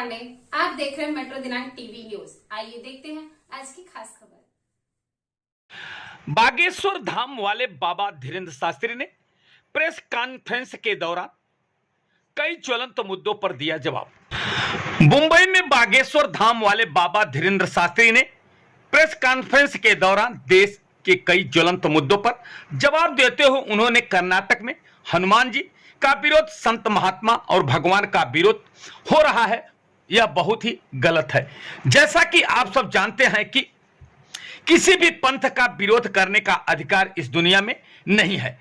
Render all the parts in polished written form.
पांडे, आप देख रहे हैं मेट्रो दिनांक टीवी न्यूज। आइए देखते हैं आज की खास खबर। बागेश्वर धाम वाले बाबा धीरेन्द्र शास्त्री ने प्रेस कॉन्फ्रेंस के दौरान कई ज्वलंत मुद्दों पर दिया जवाब। मुंबई में बागेश्वर धाम वाले बाबा धीरेन्द्र शास्त्री ने प्रेस कॉन्फ्रेंस के दौरान देश के कई ज्वलंत मुद्दों पर जवाब देते हुए उन्होंने कर्नाटक में हनुमान जी का विरोध, संत महात्मा और भगवान का विरोध हो रहा है, यह बहुत ही गलत है। जैसा कि आप सब जानते हैं कि किसी भी पंथ का विरोध करने का अधिकार इस दुनिया में नहीं है।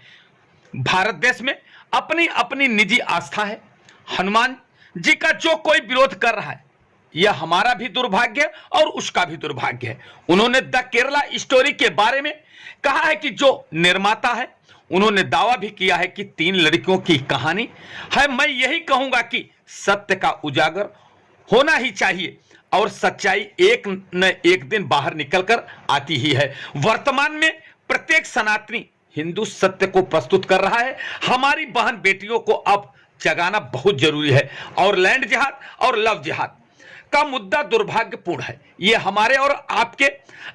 भारत देश में अपनी अपनी निजी आस्था है। हनुमान जी का जो कोई विरोध कर रहा है, यह हमारा भी दुर्भाग्य है और उसका भी दुर्भाग्य है। उन्होंने द केरला स्टोरी के बारे में कहा है कि जो निर्माता है, उन्होंने दावा भी किया है कि 3 लड़कियों की कहानी है। मैं यही कहूंगा कि सत्य का उजागर होना ही चाहिए और सच्चाई एक न एक दिन बाहर निकलकर आती ही है। वर्तमान में प्रत्येक सनातनी हिंदू सत्य को प्रस्तुत कर रहा है। हमारी बहन बेटियों को अब जगाना बहुत जरूरी है और लैंड जिहाद और लव जिहाद का मुद्दा दुर्भाग्यपूर्ण है। यह हमारे और आपके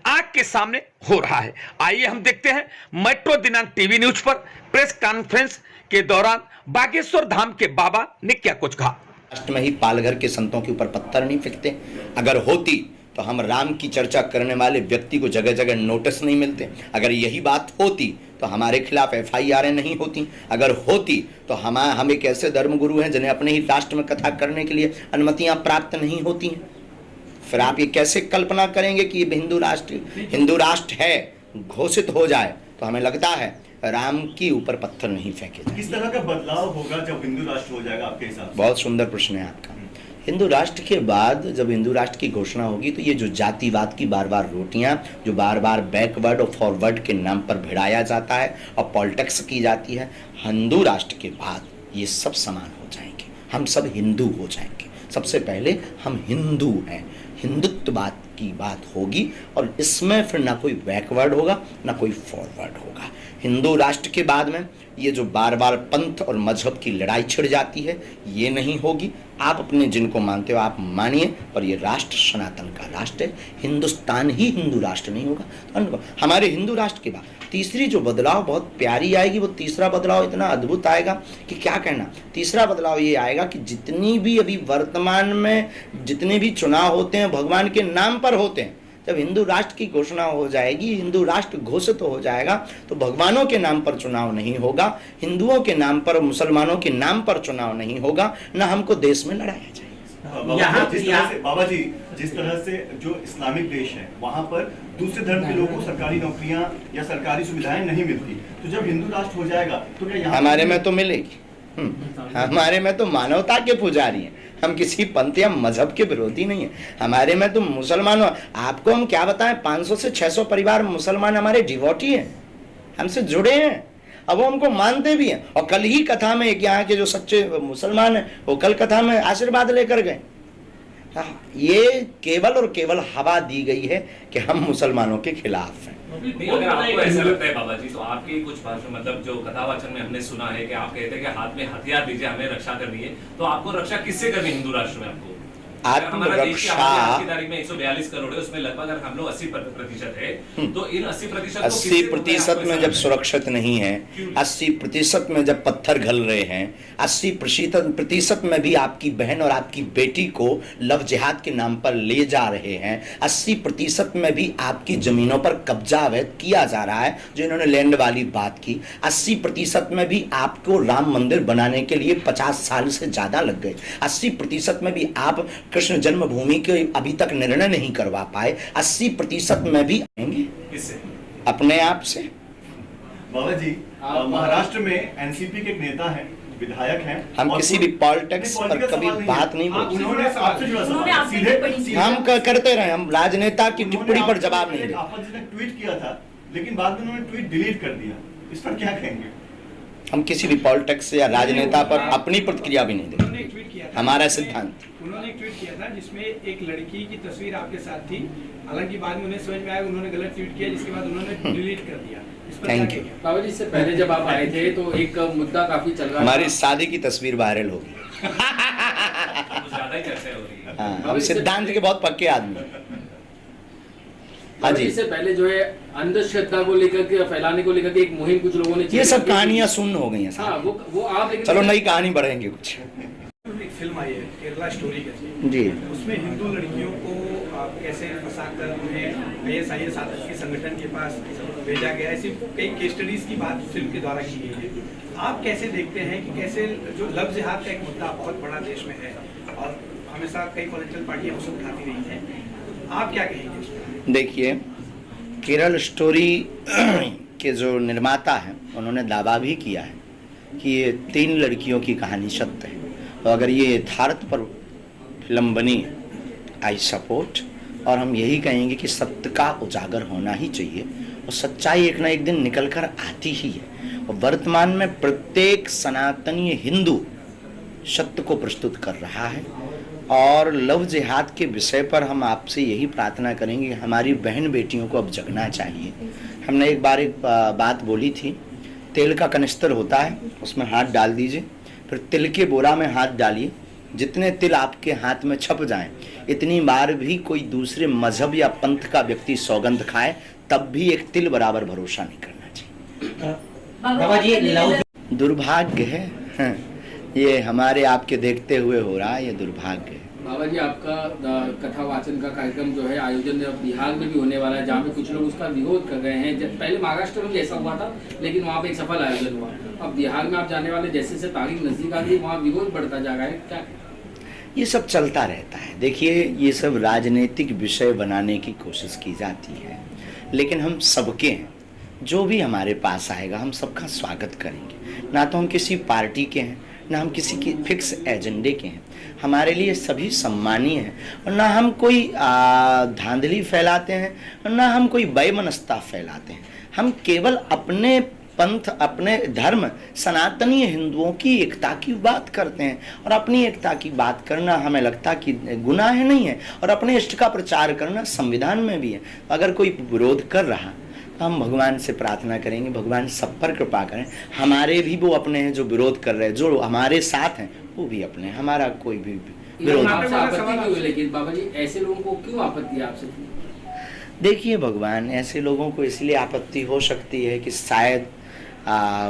आंख के सामने हो रहा है। आइए हम देखते हैं मेट्रो दिनांक टीवी न्यूज पर प्रेस कॉन्फ्रेंस के दौरान बागेश्वर धाम के बाबा ने क्या कुछ कहा। राष्ट्र में ही पालघर के संतों के ऊपर पत्थर नहीं फेंकते। अगर होती तो हम राम की चर्चा करने वाले व्यक्ति को जगह जगह नोटिस नहीं मिलते। अगर यही बात होती तो हमारे खिलाफ FIR नहीं होती। अगर होती तो हम एक ऐसे धर्मगुरु हैं जिन्हें अपने ही राष्ट्र में कथा करने के लिए अनुमतियां प्राप्त नहीं होती हैं। फिर आप ये कैसे कल्पना करेंगे कि हिंदू राष्ट्र है घोषित हो जाए तो हमें लगता है राम के ऊपर पत्थर नहीं फेंके जाए। किस तरह का बदलाव होगा जब हिंदू राष्ट्र हो जाएगा आपके हिसाब से? बहुत सुंदर प्रश्न है आपका। हिंदू राष्ट्र के बाद जब हिंदू राष्ट्र की घोषणा होगी तो ये जो जातिवाद की बार बार रोटियां, जो बार बार बैकवर्ड और फॉरवर्ड के नाम पर भिड़ाया जाता है और पॉलिटिक्स की जाती है, हिंदू राष्ट्र के बाद ये सब समान हो जाएंगे। हम सब हिंदू हो जाएंगे। सबसे पहले हम हिंदू हैं, हिंदुत्ववाद की बात होगी और इसमें फिर ना कोई बैकवर्ड होगा ना कोई फॉरवर्ड होगा। हिंदू राष्ट्र के बाद में ये जो बार बार पंथ और मजहब की लड़ाई छिड़ जाती है, ये नहीं होगी। आप अपने जिनको मानते हो आप मानिए, पर ये राष्ट्र सनातन का राष्ट्र है। हिंदुस्तान ही हिंदू राष्ट्र नहीं होगा। तो हमारे हिंदू राष्ट्र के बाद तीसरी जो बदलाव बहुत प्यारी आएगी, वो तीसरा बदलाव इतना अद्भुत आएगा कि क्या कहना। तीसरा बदलाव ये आएगा कि जितनी भी अभी वर्तमान में जितने भी चुनाव होते हैं भगवान के नाम पर होते हैं, जब हिंदू राष्ट्र की घोषणा हो जाएगी, हिंदू राष्ट्र घोषित हो जाएगा, तो भगवानों के नाम पर चुनाव नहीं होगा, हिंदुओं के नाम पर, मुसलमानों के नाम पर चुनाव नहीं होगा, न हमको देश में लड़ाया जाएगा। बाबा जी, जिस तरह से जो इस्लामिक देश है वहाँ पर दूसरे धर्म के लोगों को सरकारी नौकरियां या सरकारी सुविधाएं नहीं मिलती, तो जब हिंदू राष्ट्र हो जाएगा तो क्या यहाँ हमारे में तो मिलेगी। हमारे में तो मानवता के पुजारी हैं। हम किसी पंथ या मजहब के विरोधी नहीं है। हमारे में तो मुसलमानों, आपको हम क्या बताएं, 500 से 600 परिवार मुसलमान हमारे डिवोटी हैं, हमसे जुड़े हैं, अब वो हमको मानते भी हैं। और कल ही कथा में एक यहाँ के जो सच्चे मुसलमान हैं वो कल कथा में आशीर्वाद लेकर गए। ये केवल और केवल हवा दी गई है कि हम मुसलमानों के खिलाफ हैं। अगर आपको ऐसा लगता है बाबा जी, तो आपकी कुछ भाषण मतलब जो कथावाचन में हमने सुना है कि आप कहते हैं कि हाथ में हथियार दीजिए, हमें रक्षा करनी है, तो आपको रक्षा किससे करनी हिंदु राष्ट्र में? आपको आत्मरक्षा में 142 करोड़ है, उसमें लगभग अगर हम लोग 80% है, तो इन 80% में जब सुरक्षित नहीं है, 80% में जब पत्थर घल रहे हैं, 80% में भी आपकी बहन और आपकी बेटी को लव जिहाद के नाम पर ले जा रहे हैं, 80% में भी आपकी जमीनों पर कब्जा अवैध किया जा रहा है, जो इन्होंने लैंड वाली बात की, 80% में भी आपको राम मंदिर बनाने के लिए 50 साल से ज्यादा लग गए, 80% में भी आप कृष्ण जन्मभूमि के अभी तक निर्णय नहीं करवा पाए, 80% में भी आएंगे अपने आप से। बाबा जी, महाराष्ट्र में NCP के एक नेता हैं, विधायक हैं, हम किसी भी पॉलिटिक्स पर कभी बात नहीं बोलते। हम करते रहे, हम राजनेता की टिप्पणी पर जवाब नहीं देते। आपा जी ने ट्वीट किया था, लेकिन बाद में उन्होंने ट्वीट डिलीट कर दिया, इस पर क्या कहेंगे? हम किसी भी पॉलिटिक्स या राजनेता पर अपनी प्रतिक्रिया भी नहीं देते, हमारा सिद्धांत। उन्होंने एक ट्वीट किया था जिसमें एक लड़की की तस्वीर आपके साथ थी, हालांकि बाद में उन्हें समझ में आया उन्होंने गलत ट्वीट किया, जिसके बाद उन्होंने डिलीट कर दिया। Thank you. बाबा जी, इससे पहले जब आप आए थे तो एक मुद्दा काफी चल रहा था, हमारी शादी की तस्वीर वायरल होगी। ज्यादा ही चर्चा हो रही है। हाँ, हम सिद्धांत के बहुत पक्के आदमी हैं। हाँ जी, इससे पहले जो है अंधश्रद्धा को लेकर के फैलाने को लेकर के एक मुहिम कुछ लोगों ने ये सब कहानियां सुन्न हो गई हैं हाँ साहब। वो आप लेकिन चलो नई कहानी बढ़ेंगे कुछ। एक फिल्म आई है केरला स्टोरी करके, जी, उसमें हिंदू लड़कियों को कैसे फंसाकर उन्हें ISIS आतंकी संगठन के पास भेजा गया, ऐसी कई केस स्टडीज की बात फिल्म के द्वारा की गई है। आप कैसे देखते हैं कि कैसे जो लव जिहाद का एक मुद्दा बहुत बड़ा देश में है और हमेशा कई पॉलिटिकल पार्टियां उसे उठाती रही हैं, आप क्या कहेंगे इस पर? देखिए, केरल स्टोरी के जो निर्माता हैं उन्होंने दावा भी किया है कि ये 3 लड़कियों की कहानी सत्य है, और अगर ये यथार्थ पर फिल्म बनी, आई सपोर्ट। और हम यही कहेंगे कि सत्य का उजागर होना ही चाहिए, और सच्चाई एक ना एक दिन निकल कर आती ही है। और वर्तमान में प्रत्येक सनातनी हिंदू सत्य को प्रस्तुत कर रहा है। और लव जिहाद के विषय पर हम आपसे यही प्रार्थना करेंगे कि हमारी बहन बेटियों को अब जगना चाहिए। हमने एक बार एक बात बोली थी, तेल का कनिस्तर होता है, उसमें हाथ डाल दीजिए, फिर तिल के बोरा में हाथ डालिए, जितने तिल आपके हाथ में छप जाएं, इतनी बार भी कोई दूसरे मजहब या पंथ का व्यक्ति सौगंध खाए, तब भी एक तिल बराबर भरोसा नहीं करना चाहिए। बाबा जी, दुर्भाग्य है, ये हमारे आपके देखते हुए हो रहा है, ये दुर्भाग्य है। बाबा जी, आपका कथा वाचन का कार्यक्रम जो है आयोजन बिहार में भी होने वाला है, जहाँ पे कुछ लोग उसका विरोध कर रहे हैं। जब पहले महाराष्ट्र में भी ऐसा हुआ था, लेकिन वहाँ पे एक सफल आयोजन हुआ। अब बिहार में आप जाने वाले, जैसे जैसे तारीख नजदीक आ गई, वहाँ विरोध बढ़ता जा रहा है, क्या? ये सब चलता रहता है। देखिए, ये सब राजनीतिक विषय बनाने की कोशिश की जाती है, लेकिन हम सबके हैं, जो भी हमारे पास आएगा हम सबका स्वागत करेंगे। ना तो हम किसी पार्टी के हैं, ना हम किसी की फिक्स एजेंडे के हैं। हमारे लिए सभी सम्मानीय हैं, और ना हम कोई धांधली फैलाते हैं, और ना हम कोई वैमनस्यता फैलाते हैं। हम केवल अपने पंथ, अपने धर्म, सनातनी हिंदुओं की एकता की बात करते हैं, और अपनी एकता की बात करना हमें लगता कि गुनाह नहीं है, और अपने इष्ट का प्रचार करना संविधान में भी है। अगर कोई विरोध कर रहा, तो हम भगवान से प्रार्थना करेंगे, भगवान सब पर कृपा करें। हमारे भी वो अपने हैं जो विरोध कर रहे हैं, जो हमारे साथ हैं वो भी अपने, हमारा कोई भी विरोध आपसे आपत्ति क्यों है? लेकिन बाबा जी, ऐसे लोगों को क्यों आपत्ति है आपसे? देखिए भगवान, ऐसे लोगों को इसलिए आपत्ति हो सकती है कि शायद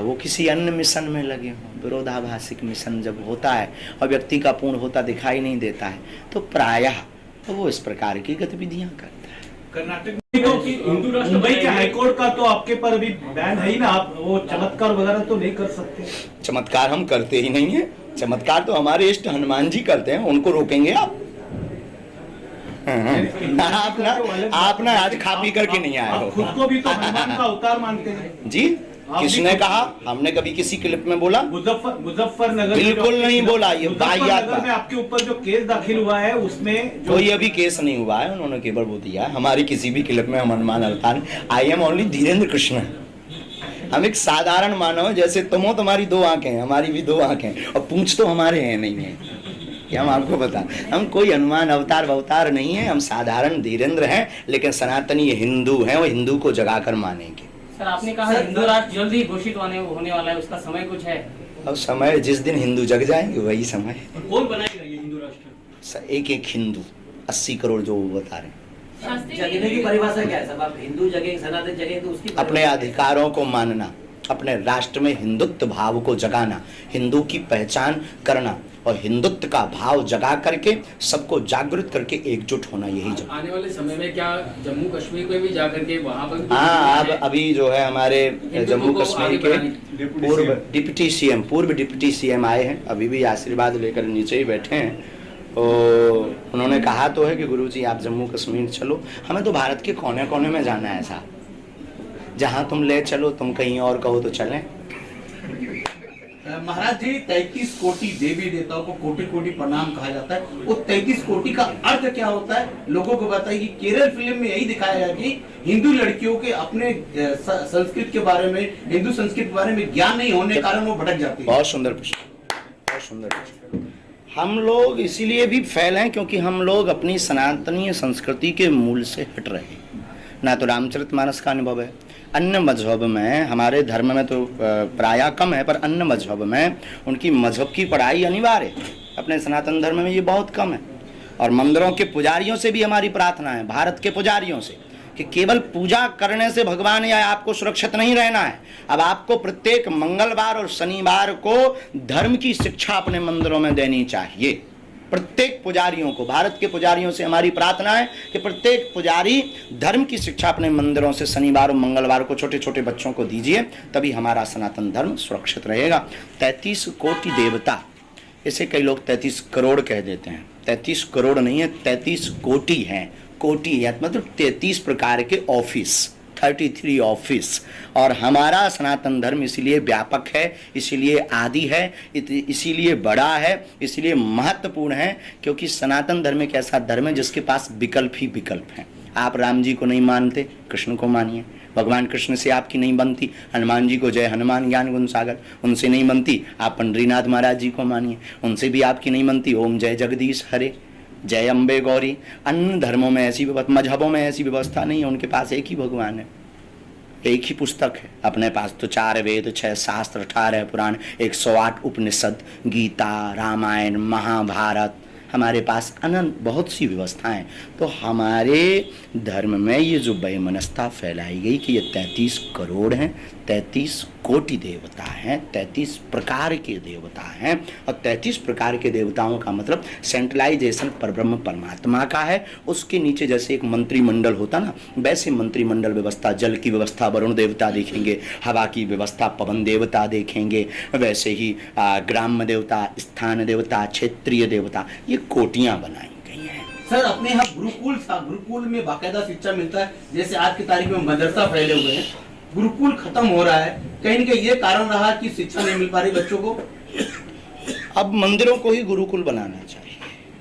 वो किसी अन्य मिशन में लगे हों। विरोधाभासिक मिशन जब होता है और व्यक्ति का पूर्ण होता दिखाई नहीं देता है, तो प्रायः वो इस प्रकार की गतिविधियां करता है। कर्नाटक मुंबई के हाईकोर्ट का तो आपके पर अभी बैन है ही ना, आप वो चमत्कार वगैरह तो नहीं कर सकते। चमत्कार हम करते ही नहीं है, चमत्कार तो हमारे इष्ट हनुमान जी करते हैं, उनको रोकेंगे आप? आप ना आज खा पी करके नहीं आए हो। खुद को भी तो हनुमान का अवतार मानते हैं जी। किसने कहा? हमने कभी किसी क्लिप में बोला? मुजफ्फरनगर बिल्कुल नहीं बोला। ये वाहियात मुजफ्फरनगर में आपके ऊपर जो केस दाखिल हुआ है उसमें कोई अभी केस नहीं हुआ है, उन्होंने केवल वो दिया है। हमारी किसी भी क्लिप में हम हनुमान अवतार, I am only Dhirendra Krishna. हम एक साधारण मानव, जैसे तुम हो, तुम्हारी 2 आंखें हैं, हमारी भी 2 आंखें, और पूंछ तो हमारे हैं नहीं है, ये हम आपको बता। हम कोई हनुमान अवतार नहीं है, हम साधारण धीरेन्द्र हैं, लेकिन सनातनी हिंदू हैं, वो हिंदू को जगाकर मानेंगे। सर, आपने कहा हिंदू राष्ट्र जल्द ही घोषित होने वाला है, उसका समय कुछ है? अब समय जिस दिन हिंदू जग जाएंगे वही समय। कौन बनाएगा ये हिंदू राष्ट्र? एक हिंदू, 80 करोड़ जो वो बता रहे हैं। जगने की परिभाषा क्या है साहब? आप हिंदू जगह, सनातन जगह, तो उसकी अपने अधिकारों को मानना, अपने राष्ट्र में हिंदुत्व भाव को जगाना, हिंदू की पहचान करना, और हिंदुत्व का भाव जगा करके सबको जागृत करके एकजुट होना, यही जब आने वाले समय में क्या जम्मू कश्मीर में भी जाकर के वहाँ पर? हाँ, अब अभी जो है हमारे जम्मू कश्मीर के पूर्व डिप्टी सीएम आए हैं, अभी भी आशीर्वाद लेकर नीचे ही बैठे हैं। तो उन्होंने कहा तो है कि गुरुजी आप जम्मू कश्मीर चलो, हमें तो भारत के कोने कोने में जाना है साहब, जहाँ तुम ले चलो, तुम कहीं और कहो तो चलें। महाराज जी, 33 कोटि देवी देवताओं को कोटि कोटि प्रणाम कहा जाता है। वो 33 कोटि का अर्थ क्या होता है, लोगों को बताइए। केरल फिल्म में यही दिखाया है कि हिंदू लड़कियों के अपने संस्कृत के बारे में, हिंदू संस्कृत के बारे में ज्ञान नहीं होने के कारण वो भटक जाती है। बहुत सुंदर प्रश्न, बहुत सुंदर प्रश्न। हम लोग इसीलिए भी फैल हैं क्योंकि हम लोग अपनी सनातनीय संस्कृति के मूल से हट रहे हैं। ना तो रामचरितमानस का अनुभव है, अन्य मजहब में, हमारे धर्म में तो प्रायः कम है, पर अन्य मजहब में उनकी मजहब की पढ़ाई अनिवार्य है। अपने सनातन धर्म में ये बहुत कम है। और मंदिरों के पुजारियों से भी हमारी प्रार्थना है, भारत के पुजारियों से, कि केवल पूजा करने से भगवान या आपको सुरक्षित नहीं रहना है। अब आपको प्रत्येक मंगलवार और शनिवार को धर्म की शिक्षा अपने मंदिरों में देनी चाहिए। प्रत्येक पुजारियों को, भारत के पुजारियों से हमारी प्रार्थना है कि प्रत्येक पुजारी धर्म की शिक्षा अपने मंदिरों से शनिवार और मंगलवार को छोटे छोटे बच्चों को दीजिए, तभी हमारा सनातन धर्म सुरक्षित रहेगा। 33 कोटि देवता, इसे कई लोग 33 करोड़ कह देते हैं। 33 करोड़ नहीं है, 33 कोटि हैं। कोटि है मतलब 33 प्रकार के ऑफिस, 33 ऑफिस। और हमारा सनातन धर्म इसीलिए व्यापक है, इसीलिए आदि है, इसीलिए बड़ा है, इसीलिए महत्वपूर्ण है, क्योंकि सनातन धर्म एक ऐसा धर्म है जिसके पास विकल्प ही विकल्प हैं। आप राम जी को नहीं मानते, कृष्ण को मानिए। भगवान कृष्ण से आपकी नहीं बनती, हनुमान जी को जय हनुमान ज्ञान गुण सागर, उनसे नहीं बनती, आप पंडरीनाथ महाराज जी को मानिए, उनसे भी आपकी नहीं बनती, ओम जय जगदीश हरे, जय अम्बे गौरी। अन्य धर्मों में ऐसी व्यवस्था, मजहबों में ऐसी व्यवस्था नहीं है, उनके पास एक ही भगवान है, एक ही पुस्तक है। अपने पास तो 4 वेद, 6 शास्त्र, 18 पुराण, 108 उपनिषद, गीता, रामायण, महाभारत, हमारे पास अनंत बहुत सी व्यवस्थाएं। तो हमारे धर्म में ये जो वैमनस्यता फैलाई गई कि ये 33 करोड़ हैं, 33 कोटि देवता हैं, 33 प्रकार के देवता हैं, और 33 प्रकार के देवताओं का मतलब सेंट्रलाइजेशन परब्रह्म परमात्मा का है। उसके नीचे जैसे एक मंत्रिमंडल होता ना, वैसे मंत्रिमंडल व्यवस्था, जल की व्यवस्था वरुण देवता देखेंगे, हवा की व्यवस्था पवन देवता देखेंगे, वैसे ही ग्राम्य देवता, स्थान देवता, क्षेत्रीय देवता, ये कोटियां बनाई गई हैं। सर अपने यहाँ गुरुकुल था, गुरुकुल में बाकायदा शिक्षा मिलता है, जैसे आज की तारीख में मदरसा फैले हुए हैं, गुरुकुल खत्म हो रहा है, कहीं न कहीं ये कारण रहा कि शिक्षा नहीं मिल पा रही बच्चों को। अब मंदिरों को ही गुरुकुल बनाना चाहिए,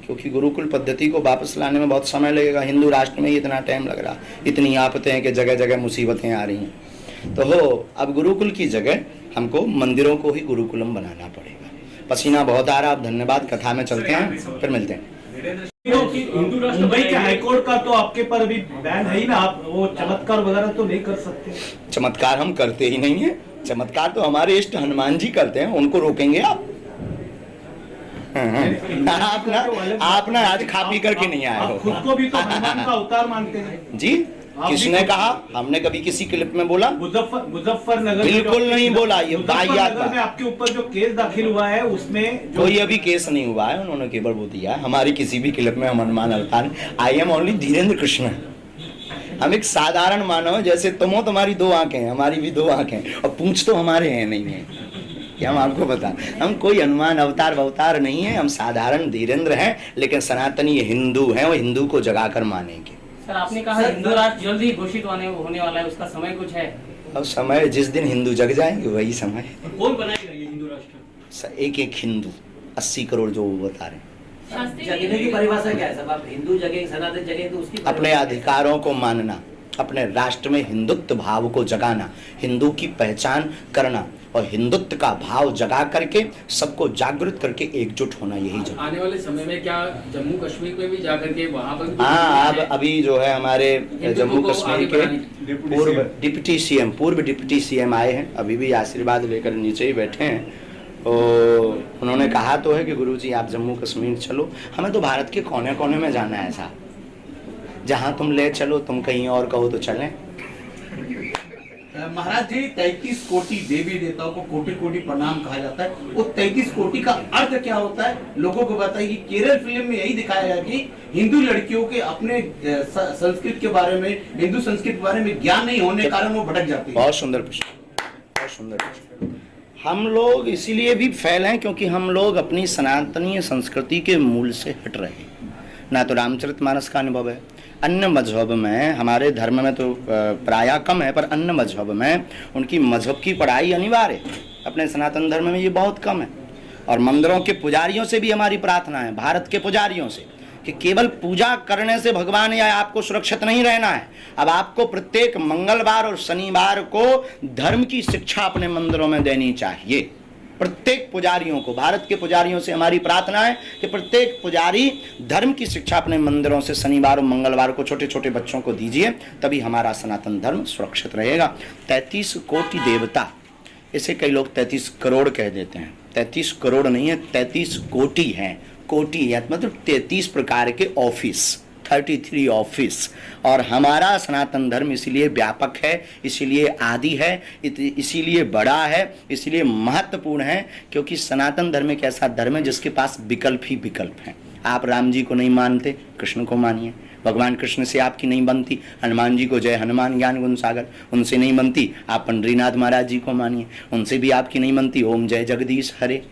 क्योंकि गुरुकुल पद्धति को वापस लाने में बहुत समय लगेगा। हिंदू राष्ट्र में ही इतना टाइम लग रहा, इतनी आफतें हैं कि जगह जगह मुसीबतें आ रही हैं। तो हो, अब गुरुकुल की जगह हमको मंदिरों को ही गुरुकुलम बनाना पड़ेगा। पसीना बहुत आ रहा, अब धन्यवाद, कथा में चलते हैं, फिर मिलते हैं। मुंबई के हाईकोर्ट का तो आपके पर अभी बैन है ही ना, आप वो चमत्कार वगैरह तो नहीं कर सकते। चमत्कार हम करते ही नहीं है, चमत्कार तो हमारे इष्ट हनुमान जी करते हैं, उनको रोकेंगे आप? आप ना आज खा पी करके नहीं आए हो। खुद को भी तो हनुमान का अवतार मानते हैं जी। किसने कहा? हमने कभी किसी क्लिप में बोला? मुजफ्फरनगर बिल्कुल नहीं बोला, ये वाहियात बात में आपके ऊपर जो केस दाखिल हुआ है उसमें कोई अभी केस नहीं हुआ है, उन्होंने केवल वो दिया है। हमारी किसी भी क्लिप में हम हनुमान अवतार, I am only Dhirendra Krishna. हम एक साधारण मानव, जैसे तुम हो, तुम्हारी 2 आंखें हैं, हमारी भी 2 आंखें, और पूंछ तो हमारे हैं नहीं है, क्या हम आपको बता, हम कोई हनुमान अवतार नहीं है, हम साधारण धीरेन्द्र हैं, लेकिन सनातनी हिंदू हैं, वो हिंदू को जगाकर मानेंगे। सर आपने कहा हिंदू राष्ट्र जल्द ही घोषित होने वाला है, उसका समय कुछ है? अब समय जिस दिन हिंदू जग जाएंगे वही समय। कौन बनाएगा ये हिंदू राष्ट्र? एक हिंदू, 80 करोड़ जो वो बता रहे हैं। जगने की परिभाषा क्या है सब? आप हिंदू जगह, सनातन जगह, तो उसकी अपने अधिकारों को मानना, अपने राष्ट्र में हिंदुत्व भाव को जगाना, हिंदू की पहचान करना और हिंदुत्व का भाव जगा करके सबको जागृत करके एकजुट होना, यही जगह। आने वाले समय में क्या जम्मू कश्मीर में भी जाकर के वहाँ पर? हाँ, अब अभी जो है हमारे जम्मू कश्मीर के पूर्व डिप्टी सीएम आए हैं, अभी भी आशीर्वाद लेकर नीचे ही बैठे हैं। तो उन्होंने कहा तो है कि गुरुजी आप जम्मू कश्मीर चलो, हमें तो भारत के कोने कोने में जाना है साहब, जहाँ तुम ले चलो, तुम कहीं और कहो तो चलें। महाराज जी, 33 कोटि देवी देवताओं को कोटि कोटि प्रणाम कहा जाता है, वो 33 कोटि का अर्थ क्या होता है लोगों को बताइए। केरल फिल्म में यही दिखाया गया कि हिंदू लड़कियों के अपने संस्कृत के बारे में, हिंदू संस्कृत के बारे में ज्ञान नहीं होने के कारण वो भटक जाती है। बहुत सुंदर प्रश्न, बहुत सुंदर प्रश्न। हम लोग इसीलिए भी फैल हैं क्योंकि हम लोग अपनी सनातनीय संस्कृति के मूल से हट रहे हैं। ना तो रामचरितमानस का अनुभव है, अन्य मजहब में, हमारे धर्म में तो प्रायः कम है, पर अन्य मजहब में उनकी मजहब की पढ़ाई अनिवार्य है, अपने सनातन धर्म में ये बहुत कम है। और मंदिरों के पुजारियों से भी हमारी प्रार्थना है, भारत के पुजारियों से, कि केवल पूजा करने से भगवान या आपको सुरक्षित नहीं रहना है। अब आपको प्रत्येक मंगलवार और शनिवार को धर्म की शिक्षा अपने मंदिरों में देनी चाहिए। प्रत्येक पुजारियों को, भारत के पुजारियों से हमारी प्रार्थना है कि प्रत्येक पुजारी धर्म की शिक्षा अपने मंदिरों से शनिवार और मंगलवार को छोटे छोटे बच्चों को दीजिए, तभी हमारा सनातन धर्म सुरक्षित रहेगा। 33 कोटि देवता, इसे कई लोग 33 करोड़ कह देते हैं। 33 करोड़ नहीं है, 33 कोटि हैं। कोटि या मतलब 33 प्रकार के ऑफिस, 33 ऑफिस। और हमारा सनातन धर्म इसीलिए व्यापक है, इसीलिए आदि है, इसीलिए बड़ा है, इसीलिए महत्वपूर्ण है, क्योंकि सनातन धर्म एक ऐसा धर्म है जिसके पास विकल्प ही विकल्प हैं। आप राम जी को नहीं मानते, कृष्ण को मानिए। भगवान कृष्ण से आपकी नहीं बनती, हनुमान जी को जय हनुमान ज्ञान गुण सागर, उनसे नहीं बनती, आप पंडरीनाथ महाराज जी को मानिए, उनसे भी आपकी नहीं बनती, ओम जय जगदीश हरे,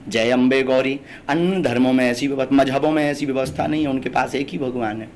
जय अम्बे गौरी। अन्य धर्मों में ऐसी व्यवस्था, मजहबों में ऐसी व्यवस्था नहीं है, उनके पास एक ही भगवान है,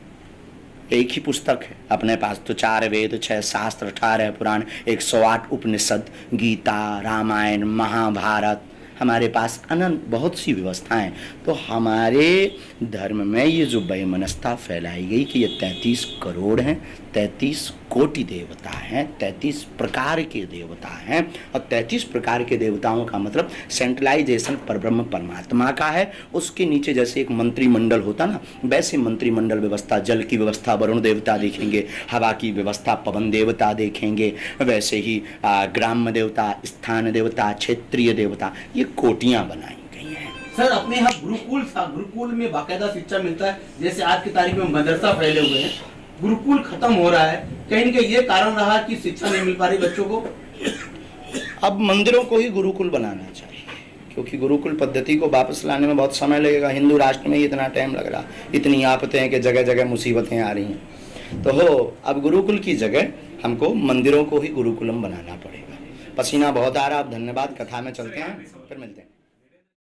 एक ही पुस्तक है। अपने पास तो 4 वेद, 6 शास्त्र, 18 पुराण, 108 उपनिषद, गीता, रामायण, महाभारत, हमारे पास अनंत बहुत सी व्यवस्थाएं। तो हमारे धर्म में ये जो वैमनस्यता फैलाई गई कि ये 33 करोड़ हैं, 33 कोटि देवता हैं, 33 प्रकार के देवता हैं, और 33 प्रकार के देवताओं का मतलब सेंट्रलाइजेशन परब्रह्म परमात्मा का है। उसके नीचे जैसे एक मंत्रिमंडल होता ना, वैसे मंत्रिमंडल व्यवस्था, जल की व्यवस्था वरुण देवता देखेंगे, हवा की व्यवस्था पवन देवता देखेंगे, वैसे ही ग्राम्य देवता, स्थान देवता, क्षेत्रीय देवता, ये कोटियां बनाई गई हैं। सर अपने यहाँ गुरुकुल था, गुरुकुल में बाकायदा शिक्षा मिलता है, जैसे आज की तारीख में मदरसा फैले हुए हैं, गुरुकुल खत्म हो रहा है, कहीं न कहीं ये कारण रहा कि शिक्षा नहीं मिल पा रही बच्चों को। अब मंदिरों को ही गुरुकुल बनाना चाहिए, क्योंकि गुरुकुल पद्धति को वापस लाने में बहुत समय लगेगा। हिंदू राष्ट्र में ही इतना टाइम लग रहा, इतनी आफतें हैं कि जगह जगह मुसीबतें आ रही हैं। तो अब गुरुकुल की जगह हमको मंदिरों को ही गुरुकुलम बनाना पड़ेगा। पसीना बहुत आ रहा, अब धन्यवाद, कथा में चलते हैं, फिर मिलते हैं।